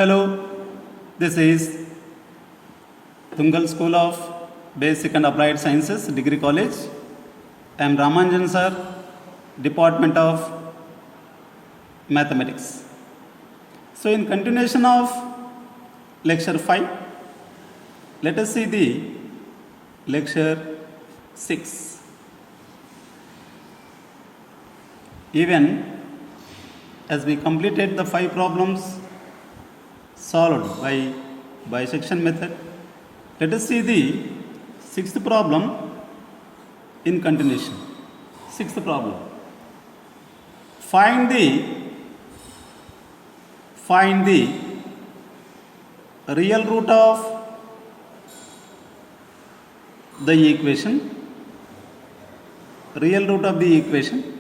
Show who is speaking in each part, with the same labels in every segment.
Speaker 1: Hello, this is Tungal School of Basic and Applied Sciences, Degree College. I am Ramanjan sir, Department of Mathematics. So in continuation of lecture 5, let us see the lecture 6. Even as we completed the 5 problems solved by bisection method, let us see the 6th problem in continuation. 6th problem. Find the real root of the equation. Real root of the equation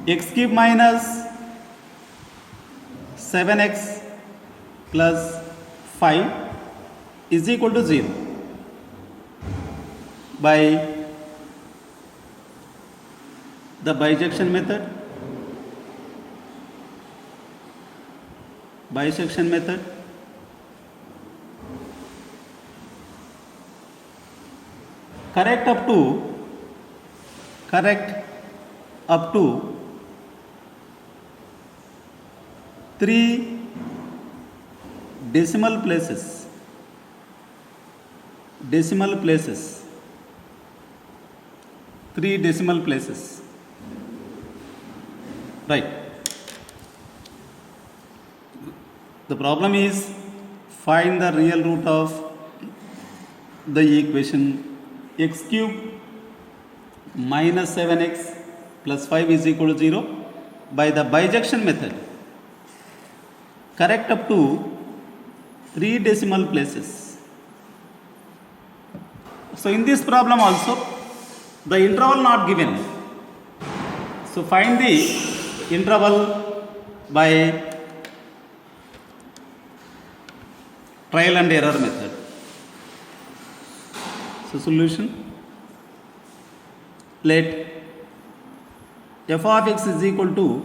Speaker 1: x cube minus 7x plus 5 is equal to 0 by the bisection method. Bisection method. Correct up to 3 decimal places. Decimal places. 3 decimal places. Right. The problem is find the real root of the equation x cube minus 7x plus 5 is equal to 0 by the bisection method. Correct up to 3 decimal places. So in this problem also the interval not given. So find the interval by trial and error method. So solution, let f of x is equal to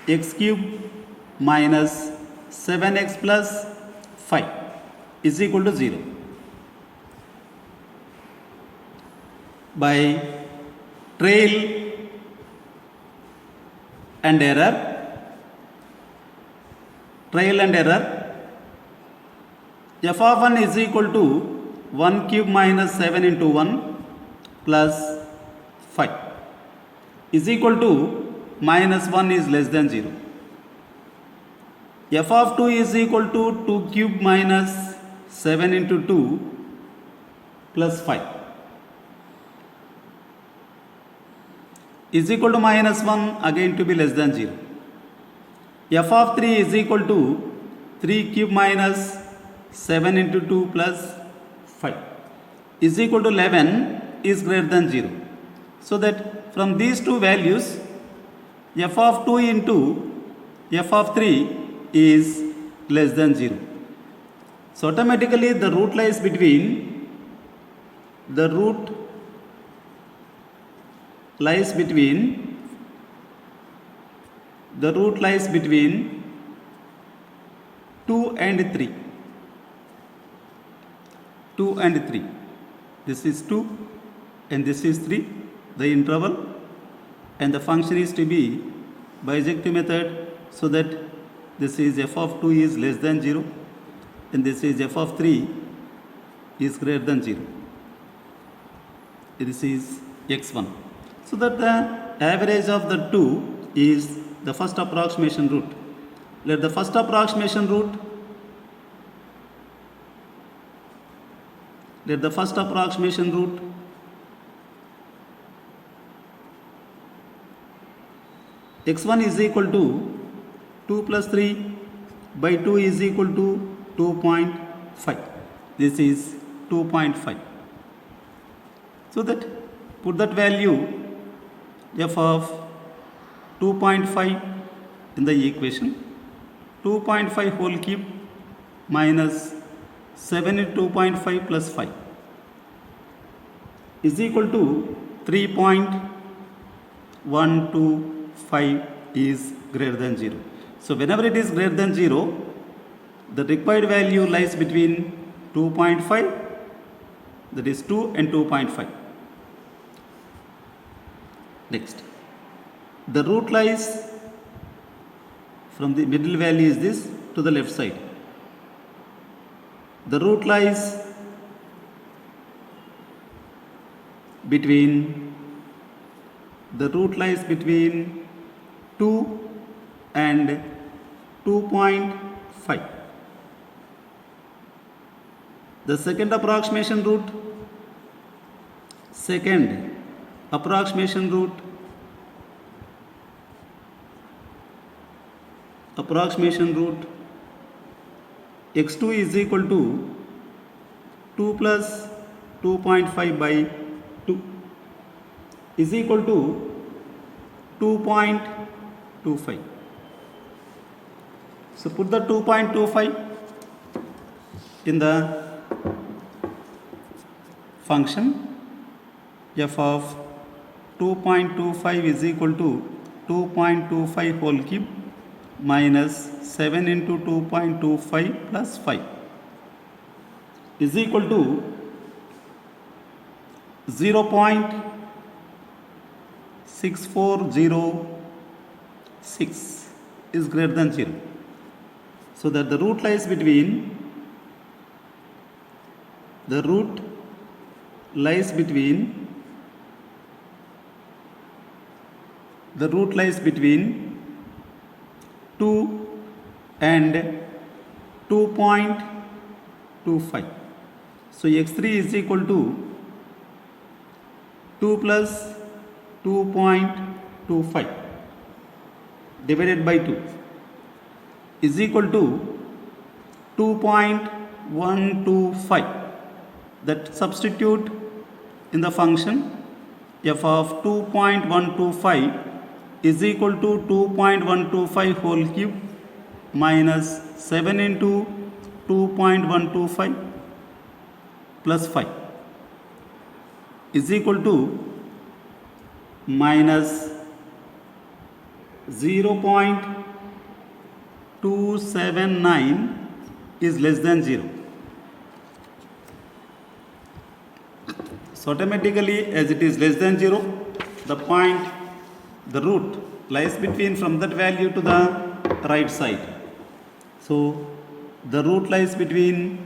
Speaker 1: x cube minus 7x plus 5 is equal to 0 by trial and error. Trial and error, f of 1 is equal to 1 cube minus 7 into 1 plus 5 is equal to minus 1 is less than 0. F of 2 is equal to 2 cube minus 7 into 2 plus 5 is equal to minus 1 again to be less than 0. F of 3 is equal to 3 cube minus 7 into 2 plus 5 is equal to 11 is greater than 0. So that from these two values f of 2 into f of 3 is less than 0. So automatically the root lies between 2 and 3. 2 and 3. This is 2 and this is 3, the interval, and the function is to be bisecting method, so that this is f of 2 is less than 0 and this is f of 3 is greater than 0. This is x1. So that the average of the two is the first approximation root. Let the first approximation root x1 is equal to 2 plus 3 by 2 is equal to 2.5. This is 2.5. So that put that value f of 2.5 in the equation. 2.5 whole cube minus 7 into 2.5 plus 5 is equal to 3.125 is greater than 0. So whenever it is greater than 0, the required value lies between 2.5, that is 2 and 2.5. Next, the root lies from the middle value is this to the left side. The root lies between 2 and 2.5. The second approximation root x2 is equal to 2 plus 2.5 by 2 is equal to 2.25. So put the 2.25 in the function. F of 2.25 is equal to 2.25 whole cube minus 7 into 2.25 plus 5 is equal to 0.6406 is greater than 0. So that the root lies between 2 and 2.25. So x3 is equal to 2 plus 2.25 divided by 2 is equal to 2.125. That substitute in the function. F of 2.125 is equal to 2.125 whole cube minus 7 into 2.125 plus 5 is equal to minus 0.279 is less than 0. So automatically, as it is less than 0, the root lies between from that value to the right side. So the root lies between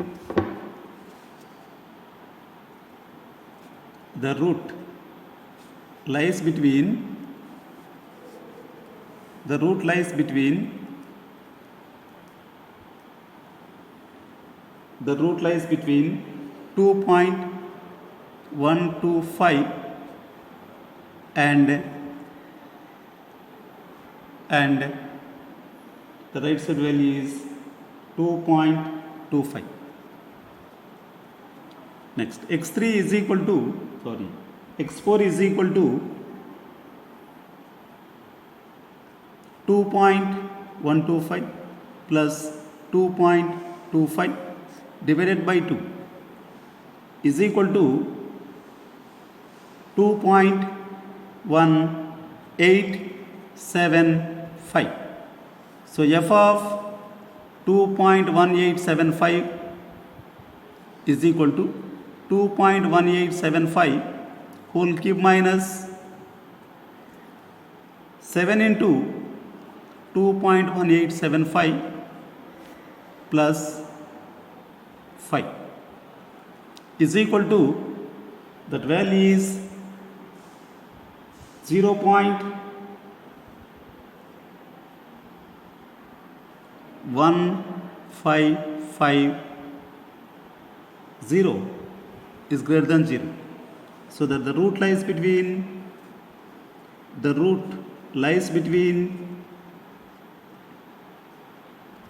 Speaker 1: 2.125 and the right side value is 2.25. Next, x4 is equal to 2.125 plus 2.25 divided by 2 is equal to 2.1875. So f of 2.1875 is equal to 2.1875 whole cube minus 7 into 2.1875 plus 5 is equal to, that value is 0.1550 is greater than 0. So that the root lies between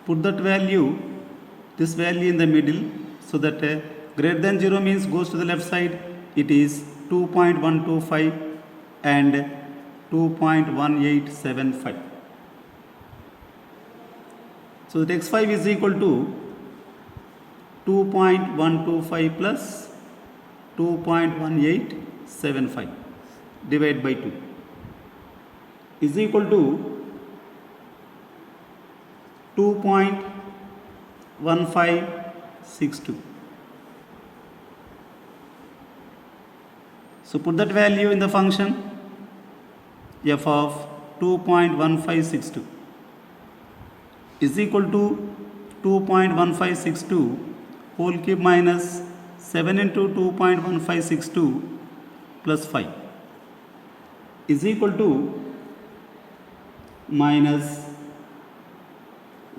Speaker 1: put that value, this value in the middle, so that greater than 0 means goes to the left side. It is 2.125 and 2.1875. So that x5 is equal to 2.125 plus 2.1875 divided by 2 is equal to 2.1562. So put that value in the function f of 2.1562 is equal to 2.1562 whole cube minus 7 into 2.1562 plus 5 is equal to minus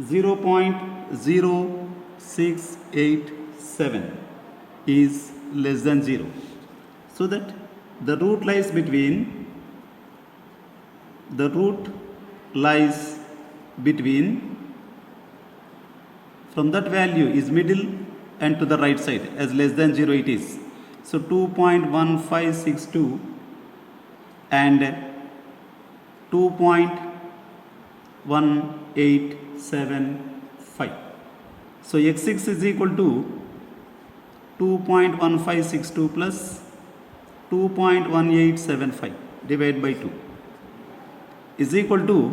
Speaker 1: 0.0687 is less than 0. So that the root lies between from that value is middle and to the right side as less than 0 it is. So 2.1562 and 2.1875. So x6 is equal to 2.1562 plus 2.1875 divided by 2 is equal to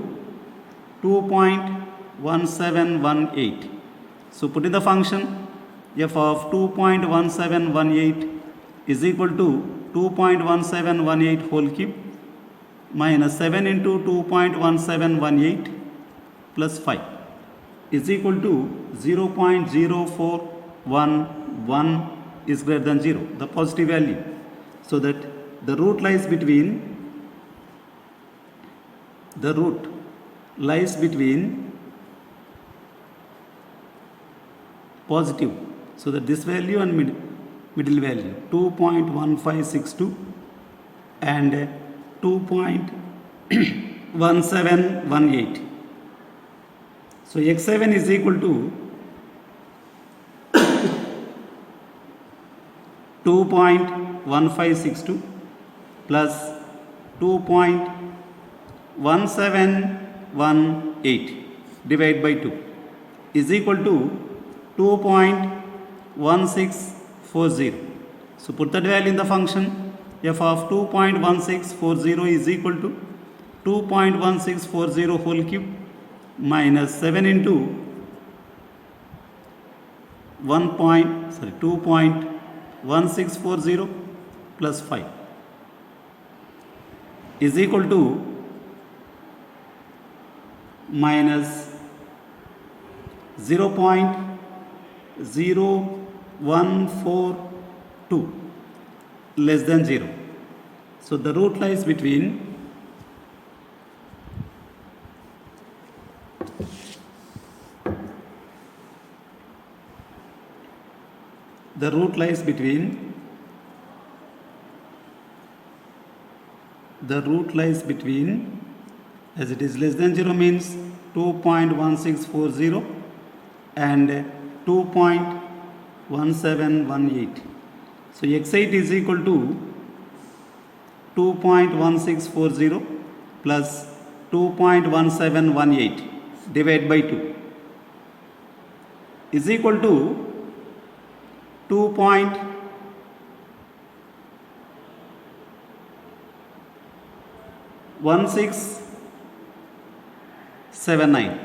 Speaker 1: 2.1718. So put in the function f of 2.1718 is equal to 2.1718 whole cube minus 7 into 2.1718 plus 5 is equal to 0.0411 is greater than 0, the positive value. So that the root lies between positive, so that this value and middle value 2.1562 and 2.1718. So x7 is equal to 2.1562 plus 2.1718 divided by 2 is equal to 2.1640. So put that value in the function f of 2.1640 is equal to 2.1640 whole cube minus 7 into 2.1640 plus 5 is equal to minus 0.0142 less than 0. So the root lies between as it is less than 0 means 2.1640 and 2.1718. So x8 is equal to 2.1640 plus 2.1718 divided by 2 is equal to 2.1679.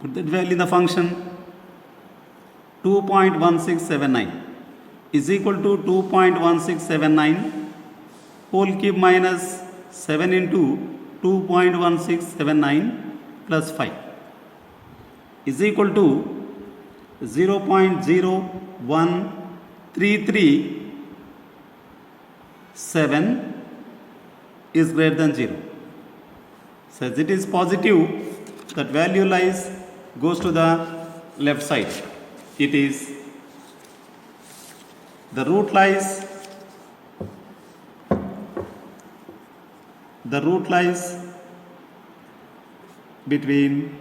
Speaker 1: Put that value in the function 2.1679 is equal to 2.1679 whole cube minus 7 into 2.1679 plus 5 is equal to 0.01337 is greater than 0. So as it is positive, that value goes to the left side. It is the root lies between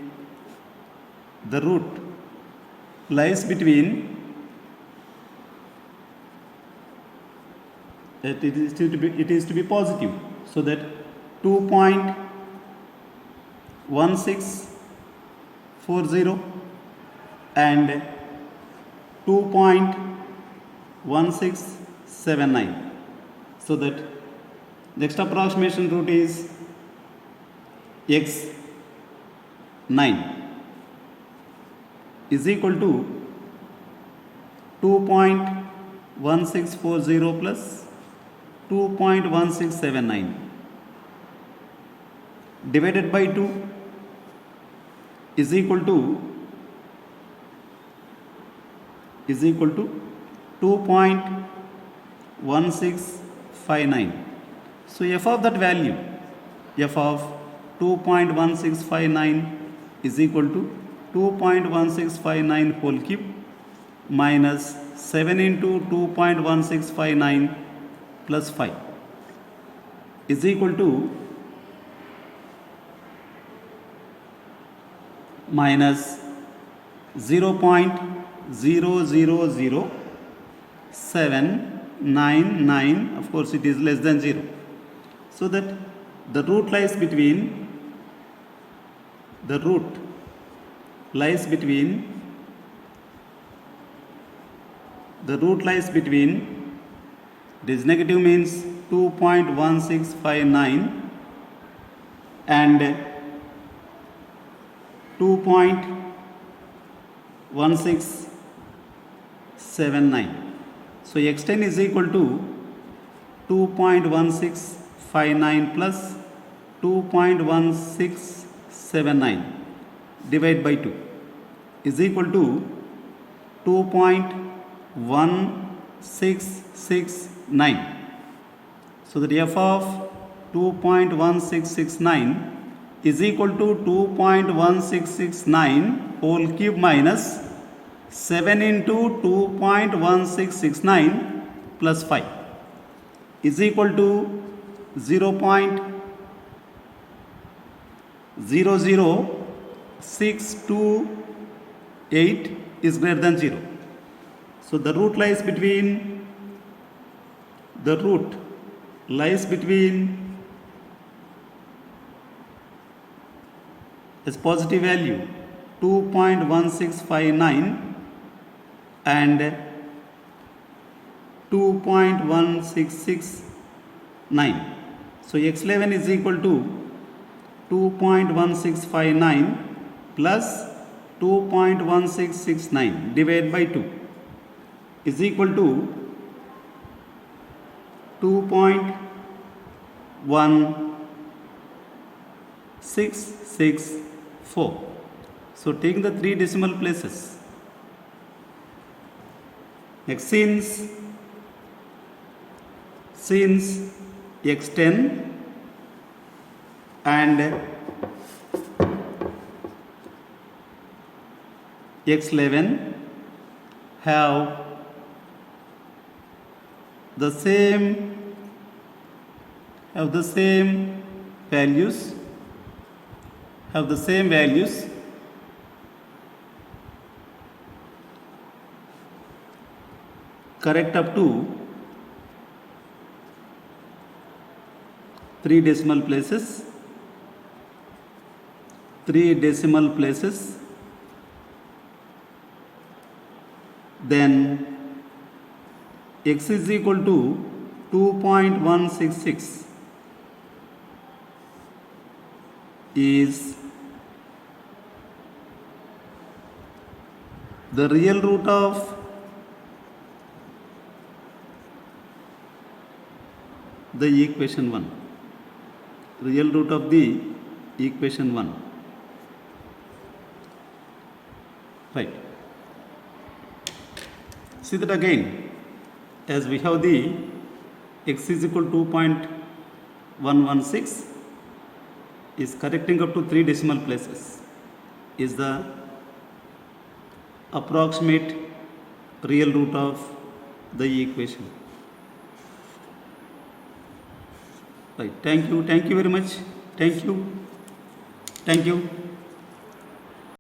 Speaker 1: it is to be positive, so that 2.1640 and 2.1679. So that next approximation root is x is equal to 2.1640 plus 2.1679 divided by 2 is equal to 2.1659. So f of that value, f of 2.1659 is equal to 2.1659 whole cube minus 7 into 2.1659 plus 5 is equal to minus 0.000799. Of course it is less than 0, so that the root lies between this negative means 2.1659 and 2.1679. So x10 is equal to 2.1659 plus 2.1679 divided by 2 is equal to 2.1669. So that f of 2.1669 is equal to 2.1669 whole cube minus 7 into 2.1669 plus 5 is equal to 0.00628 is greater than 0. So the root lies between its positive value 2.1659 and 2.1669. So x11 is equal to 2.1659 plus 2.1669 divided by 2 is equal to 2.1664. So taking the 3 decimal places. Next, since x10 and x11 have the same values, correct up to 3 decimal places, then x is equal to 2.166 is the real root of the equation 1. Real root of the equation 1. Right. See that again, as we have the x is equal to 2.116 is correcting up to 3 decimal places is the approximate real root of the equation. Right. Thank you very much. Thank you.